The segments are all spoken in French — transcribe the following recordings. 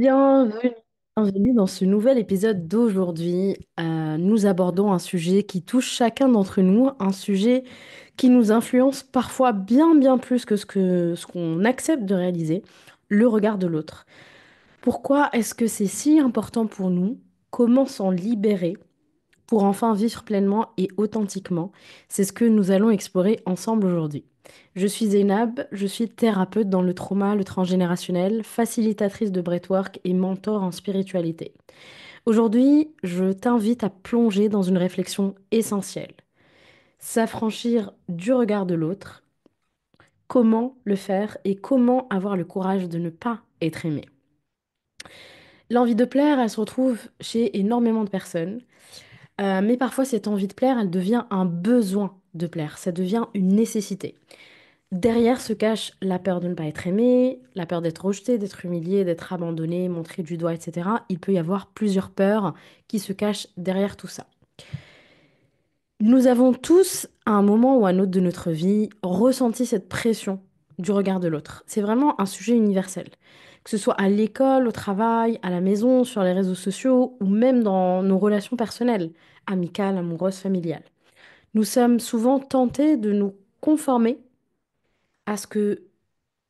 Bienvenue, bienvenue dans ce nouvel épisode d'aujourd'hui. Nous abordons un sujet qui touche chacun d'entre nous, un sujet qui nous influence parfois bien plus que ce qu'on accepte de réaliser, le regard de l'autre. Pourquoi est-ce que c'est si important pour nous? Comment s'en libérer pour enfin vivre pleinement et authentiquement? C'est ce que nous allons explorer ensemble aujourd'hui. Je suis Zeynab, je suis thérapeute dans le trauma, le transgénérationnel, facilitatrice de breathwork et mentor en spiritualité. Aujourd'hui, je t'invite à plonger dans une réflexion essentielle. S'affranchir du regard de l'autre, comment le faire et comment avoir le courage de ne pas être aimé. L'envie de plaire, elle se retrouve chez énormément de personnes. Mais parfois, cette envie de plaire, elle devient un besoin de plaire. Ça devient une nécessité. Derrière se cache la peur de ne pas être aimé, la peur d'être rejeté, d'être humilié, d'être abandonné, montré du doigt, etc. Il peut y avoir plusieurs peurs qui se cachent derrière tout ça. Nous avons tous, à un moment ou à un autre de notre vie, ressenti cette pression du regard de l'autre. C'est vraiment un sujet universel. Que ce soit à l'école, au travail, à la maison, sur les réseaux sociaux ou même dans nos relations personnelles, amicales, amoureuses, familiales. Nous sommes souvent tentés de nous conformer à ce que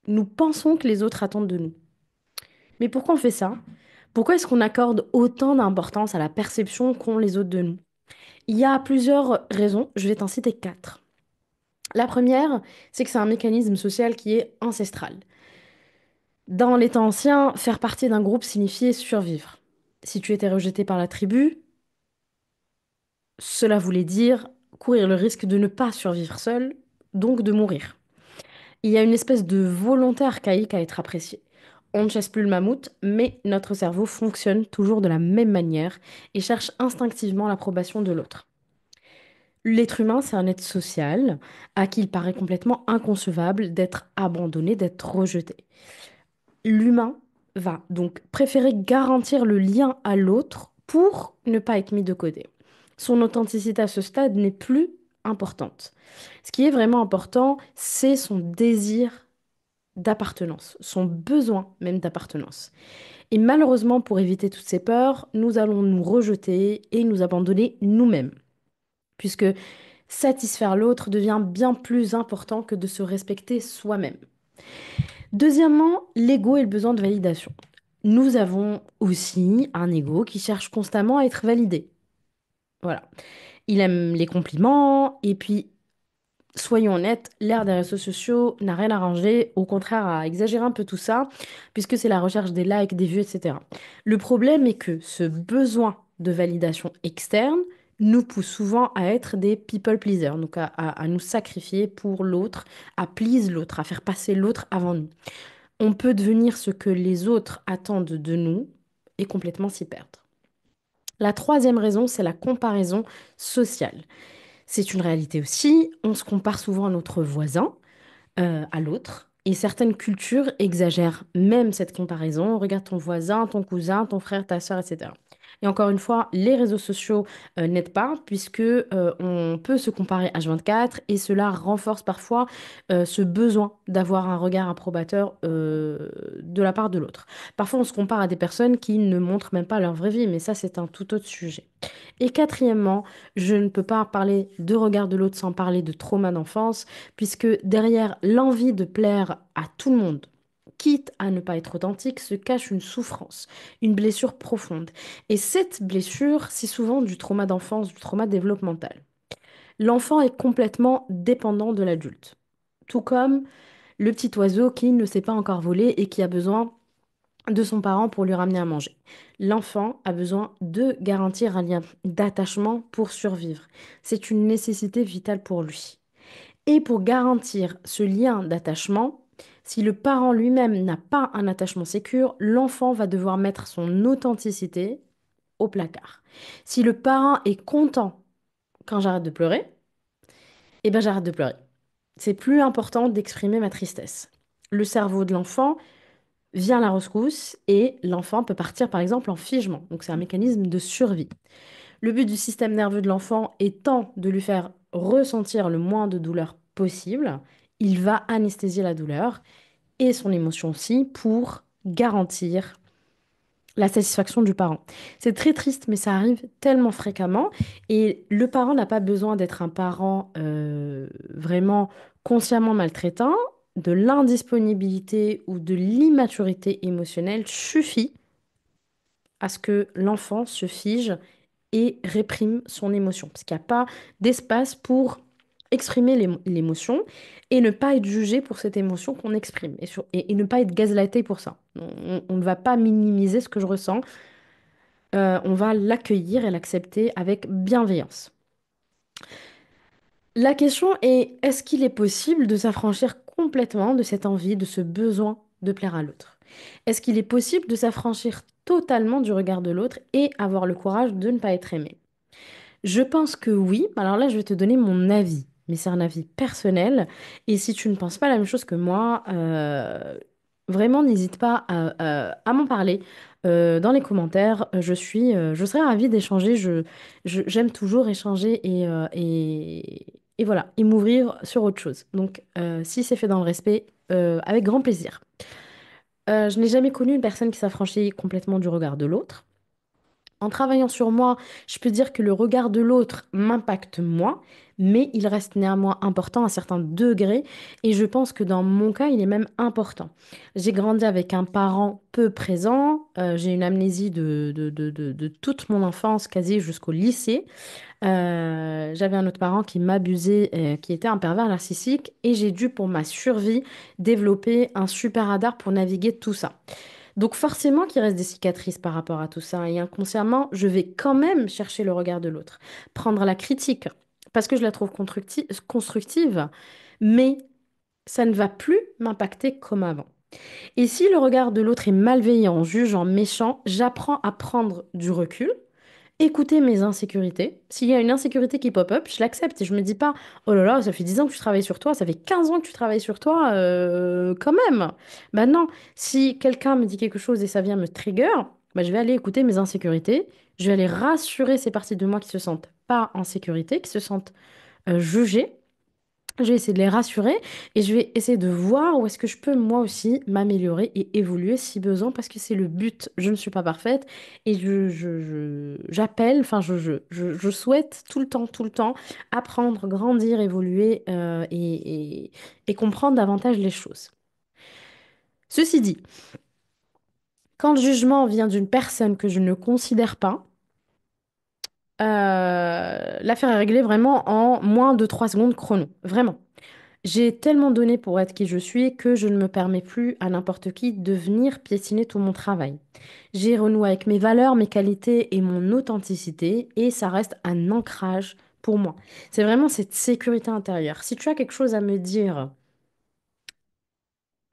nous pensons que les autres attendent de nous. Mais pourquoi on fait ça? Pourquoi est-ce qu'on accorde autant d'importance à la perception qu'ont les autres de nous? Il y a plusieurs raisons, je vais t'en citer quatre. La première, c'est que c'est un mécanisme social qui est ancestral. Dans les temps anciens, faire partie d'un groupe signifiait survivre. Si tu étais rejeté par la tribu, cela voulait dire courir le risque de ne pas survivre seul, donc de mourir. Il y a une espèce de volonté archaïque à être appréciée. On ne chasse plus le mammouth, mais notre cerveau fonctionne toujours de la même manière et cherche instinctivement l'approbation de l'autre. L'être humain, c'est un être social à qui il paraît complètement inconcevable d'être abandonné, d'être rejeté. L'humain va donc préférer garantir le lien à l'autre pour ne pas être mis de côté. Son authenticité à ce stade n'est plus importante. Ce qui est vraiment important, c'est son désir d'appartenance, son besoin même d'appartenance. Et malheureusement, pour éviter toutes ces peurs, nous allons nous rejeter et nous abandonner nous-mêmes, puisque satisfaire l'autre devient bien plus important que de se respecter soi-même. Deuxièmement, l'ego et le besoin de validation. Nous avons aussi un ego qui cherche constamment à être validé. Voilà. Il aime les compliments et puis soyons honnêtes, l'ère des réseaux sociaux n'a rien arrangé, au contraire a exagéré un peu tout ça, puisque c'est la recherche des likes, des vues, etc. Le problème est que ce besoin de validation externe nous pousse souvent à être des people pleasers, donc à nous sacrifier pour l'autre, à please l'autre, à faire passer l'autre avant nous. On peut devenir ce que les autres attendent de nous et complètement s'y perdre. La troisième raison, c'est la comparaison sociale. C'est une réalité aussi, on se compare souvent à notre voisin, à l'autre. Et certaines cultures exagèrent même cette comparaison. Regarde ton voisin, ton cousin, ton frère, ta soeur, etc. Et encore une fois, les réseaux sociaux n'aident pas puisque on peut se comparer H24 et cela renforce parfois ce besoin d'avoir un regard approbateur de la part de l'autre. Parfois, on se compare à des personnes qui ne montrent même pas leur vraie vie, mais ça, c'est un tout autre sujet. Et quatrièmement, je ne peux pas parler de regard de l'autre sans parler de trauma d'enfance, puisque derrière l'envie de plaire à tout le monde, quitte à ne pas être authentique, se cache une souffrance, une blessure profonde. Et cette blessure, c'est souvent du trauma d'enfance, du trauma développemental. L'enfant est complètement dépendant de l'adulte, tout comme le petit oiseau qui ne sait pas encore voler et qui a besoin de son parent pour lui ramener à manger. L'enfant a besoin de garantir un lien d'attachement pour survivre. C'est une nécessité vitale pour lui. Et pour garantir ce lien d'attachement, si le parent lui-même n'a pas un attachement sécure, l'enfant va devoir mettre son authenticité au placard. Si le parent est content quand j'arrête de pleurer, eh ben j'arrête de pleurer. C'est plus important d'exprimer ma tristesse. Le cerveau de l'enfant vient à la rescousse et l'enfant peut partir par exemple en figement. Donc c'est un mécanisme de survie. Le but du système nerveux de l'enfant étant de lui faire ressentir le moins de douleur possible, il va anesthésier la douleur et son émotion aussi pour garantir la satisfaction du parent. C'est très triste, mais ça arrive tellement fréquemment. Et le parent n'a pas besoin d'être un parent vraiment consciemment maltraitant. De l'indisponibilité ou de l'immaturité émotionnelle suffit à ce que l'enfant se fige et réprime son émotion. Parce qu'il n'y a pas d'espace pour exprimer l'émotion et ne pas être jugé pour cette émotion qu'on exprime et ne pas être gaslighté pour ça. On ne va pas minimiser ce que je ressens, on va l'accueillir et l'accepter avec bienveillance. La question est, est-ce qu'il est possible de s'affranchir complètement de cette envie, de ce besoin de plaire à l'autre? Est-ce qu'il est possible de s'affranchir totalement du regard de l'autre et avoir le courage de ne pas être aimé? Je pense que oui. Alors là, je vais te donner mon avis, mais c'est un avis personnel. Et si tu ne penses pas la même chose que moi, vraiment, n'hésite pas à m'en parler dans les commentaires. Je serais ravie d'échanger. J'aime toujours échanger et voilà, et m'ouvrir sur autre chose. Donc, si c'est fait dans le respect, avec grand plaisir. Je n'ai jamais connu une personne qui s'affranchit complètement du regard de l'autre. En travaillant sur moi, je peux dire que le regard de l'autre m'impacte moi, mais il reste néanmoins important à certains degrés et je pense que dans mon cas, il est même important. J'ai grandi avec un parent peu présent, j'ai une amnésie de toute mon enfance, quasi jusqu'au lycée. J'avais un autre parent qui m'abusait, qui était un pervers narcissique et j'ai dû, pour ma survie, développer un super radar pour naviguer tout ça. Donc forcément qu'il reste des cicatrices par rapport à tout ça. Et inconsciemment, je vais quand même chercher le regard de l'autre. Prendre la critique, parce que je la trouve constructive, mais ça ne va plus m'impacter comme avant. Et si le regard de l'autre est malveillant, jugeant, méchant, j'apprends à prendre du recul, écouter mes insécurités. S'il y a une insécurité qui pop-up, je l'accepte et je me dis pas, oh là là, ça fait 10 ans que tu travailles sur toi, ça fait 15 ans que tu travailles sur toi, quand même. Bah non, si quelqu'un me dit quelque chose et ça vient me trigger, bah je vais aller écouter mes insécurités, je vais aller rassurer ces parties de moi qui se sentent pas en sécurité, qui se sentent jugées. Je vais essayer de les rassurer et je vais essayer de voir où est-ce que je peux moi aussi m'améliorer et évoluer si besoin parce que c'est le but. Je ne suis pas parfaite et j'appelle, enfin je souhaite tout le temps apprendre, grandir, évoluer et comprendre davantage les choses. Ceci dit, quand le jugement vient d'une personne que je ne considère pas, l'affaire est réglée vraiment en moins de 3 secondes chrono. Vraiment. J'ai tellement donné pour être qui je suis que je ne me permets plus à n'importe qui de venir piétiner tout mon travail. J'ai renoué avec mes valeurs, mes qualités et mon authenticité et ça reste un ancrage pour moi. C'est vraiment cette sécurité intérieure. Si tu as quelque chose à me dire,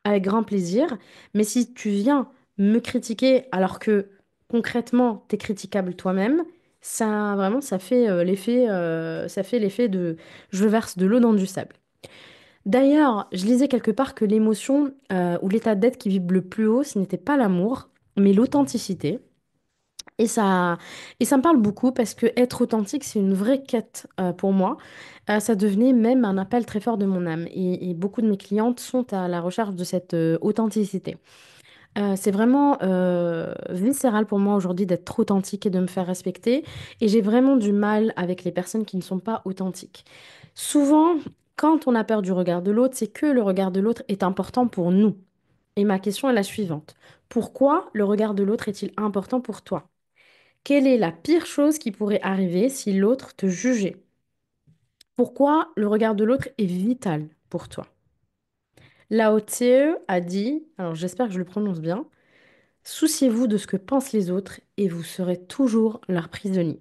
avec grand plaisir, mais si tu viens me critiquer alors que concrètement, tu es critiquable toi-même, ça vraiment ça fait l'effet de je verse de l'eau dans du sable. D'ailleurs, je lisais quelque part que l'émotion ou l'état d'être qui vibre le plus haut, ce n'était pas l'amour, mais l'authenticité. Et ça me parle beaucoup parce que être authentique, c'est une vraie quête pour moi. Ça devenait même un appel très fort de mon âme. Et beaucoup de mes clientes sont à la recherche de cette authenticité. C'est vraiment viscéral pour moi aujourd'hui d'être authentique et de me faire respecter. Et j'ai vraiment du mal avec les personnes qui ne sont pas authentiques. Souvent, quand on a peur du regard de l'autre, c'est que le regard de l'autre est important pour nous. Et ma question est la suivante. Pourquoi le regard de l'autre est-il important pour toi? Quelle est la pire chose qui pourrait arriver si l'autre te jugeait? Pourquoi le regard de l'autre est vital pour toi? Lao Tse a dit, alors j'espère que je le prononce bien, souciez-vous de ce que pensent les autres et vous serez toujours leur prisonnier.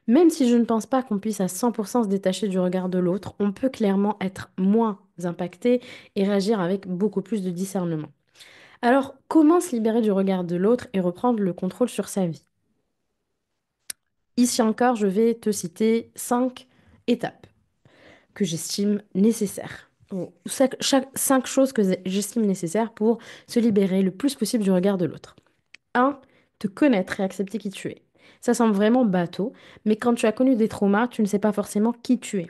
Même si je ne pense pas qu'on puisse à 100% se détacher du regard de l'autre, on peut clairement être moins impacté et réagir avec beaucoup plus de discernement. Alors, comment se libérer du regard de l'autre et reprendre le contrôle sur sa vie? Ici encore, je vais te citer 5 étapes que j'estime nécessaires. Ou 5 choses que j'estime nécessaires pour se libérer le plus possible du regard de l'autre. Un, te connaître et accepter qui tu es. Ça semble vraiment bateau, mais quand tu as connu des traumas, tu ne sais pas forcément qui tu es.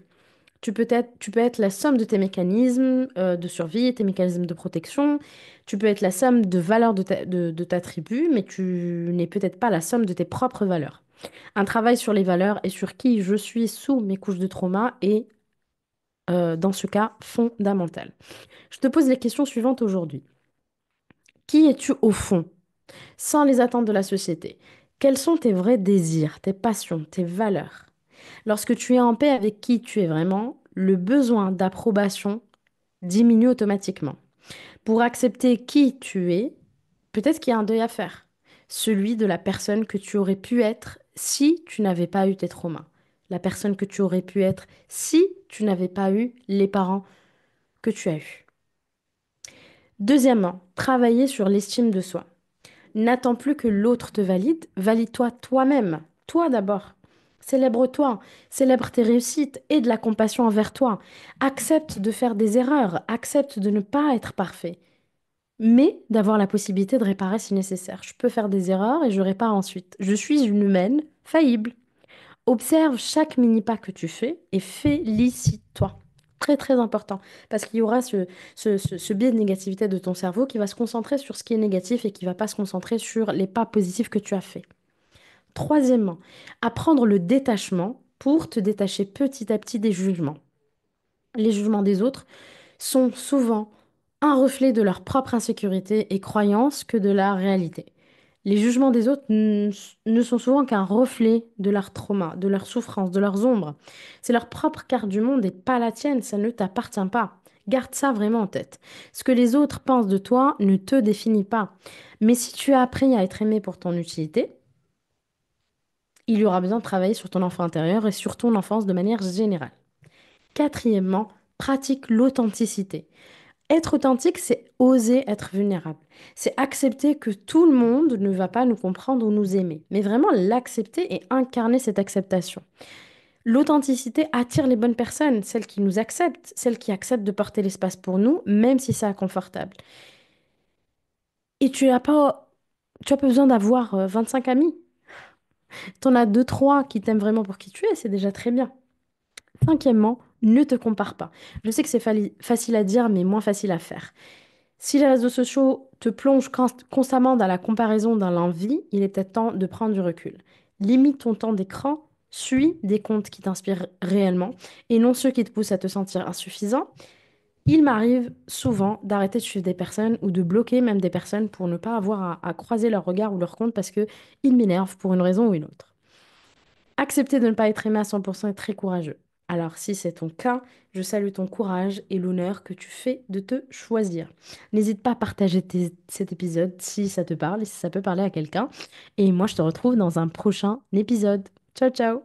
Tu peux être la somme de tes mécanismes de survie, tes mécanismes de protection. Tu peux être la somme de valeurs de ta tribu, mais tu n'es peut-être pas la somme de tes propres valeurs. Un travail sur les valeurs et sur qui je suis sous mes couches de trauma est, dans ce cas, fondamental. Je te pose les questions suivantes aujourd'hui. Qui es-tu au fond, sans les attentes de la société? Quels sont tes vrais désirs, tes passions, tes valeurs? Lorsque tu es en paix avec qui tu es vraiment, le besoin d'approbation diminue automatiquement. Pour accepter qui tu es, peut-être qu'il y a un deuil à faire. Celui de la personne que tu aurais pu être si tu n'avais pas eu tes traumas. La personne que tu aurais pu être si tu n'avais pas eu les parents que tu as eus. Deuxièmement, travailler sur l'estime de soi. N'attends plus que l'autre te valide, valide-toi toi-même. Toi d'abord. Célèbre-toi, célèbre tes réussites et de la compassion envers toi. Accepte de faire des erreurs, accepte de ne pas être parfait, mais d'avoir la possibilité de réparer si nécessaire. Je peux faire des erreurs et je répare ensuite. Je suis une humaine faillible. Observe chaque mini pas que tu fais et félicite-toi. Très très important, parce qu'il y aura ce biais de négativité de ton cerveau qui va se concentrer sur ce qui est négatif et qui va pas se concentrer sur les pas positifs que tu as fait. Troisièmement, apprendre le détachement pour te détacher petit à petit des jugements. Les jugements des autres sont souvent un reflet de leur propre insécurité et croyance que de la réalité. Les jugements des autres ne sont souvent qu'un reflet de leur trauma, de leur souffrance, de leurs ombres. C'est leur propre carte du monde et pas la tienne, ça ne t'appartient pas. Garde ça vraiment en tête. Ce que les autres pensent de toi ne te définit pas. Mais si tu as appris à être aimé pour ton utilité, il y aura besoin de travailler sur ton enfant intérieur et sur ton enfance de manière générale. Quatrièmement, pratique l'authenticité. Être authentique, c'est oser être vulnérable. C'est accepter que tout le monde ne va pas nous comprendre ou nous aimer, mais vraiment l'accepter et incarner cette acceptation. L'authenticité attire les bonnes personnes, celles qui nous acceptent, celles qui acceptent de porter l'espace pour nous, même si c'est inconfortable. Et tu as pas besoin d'avoir 25 amis. T'en as deux, trois qui t'aiment vraiment pour qui tu es, c'est déjà très bien. Cinquièmement, ne te compare pas. Je sais que c'est facile à dire, mais moins facile à faire. Si les réseaux sociaux te plongent constamment dans la comparaison dans l'envie, il est peut-être temps de prendre du recul. Limite ton temps d'écran, suis des comptes qui t'inspirent réellement et non ceux qui te poussent à te sentir insuffisant. Il m'arrive souvent d'arrêter de suivre des personnes ou de bloquer même des personnes pour ne pas avoir à croiser leur regard ou leur compte parce que ils m'énervent pour une raison ou une autre. Accepter de ne pas être aimé à 100% est très courageux. Alors, si c'est ton cas, je salue ton courage et l'honneur que tu fais de te choisir. N'hésite pas à partager cet épisode si ça te parle et si ça peut parler à quelqu'un. Et moi, je te retrouve dans un prochain épisode. Ciao, ciao!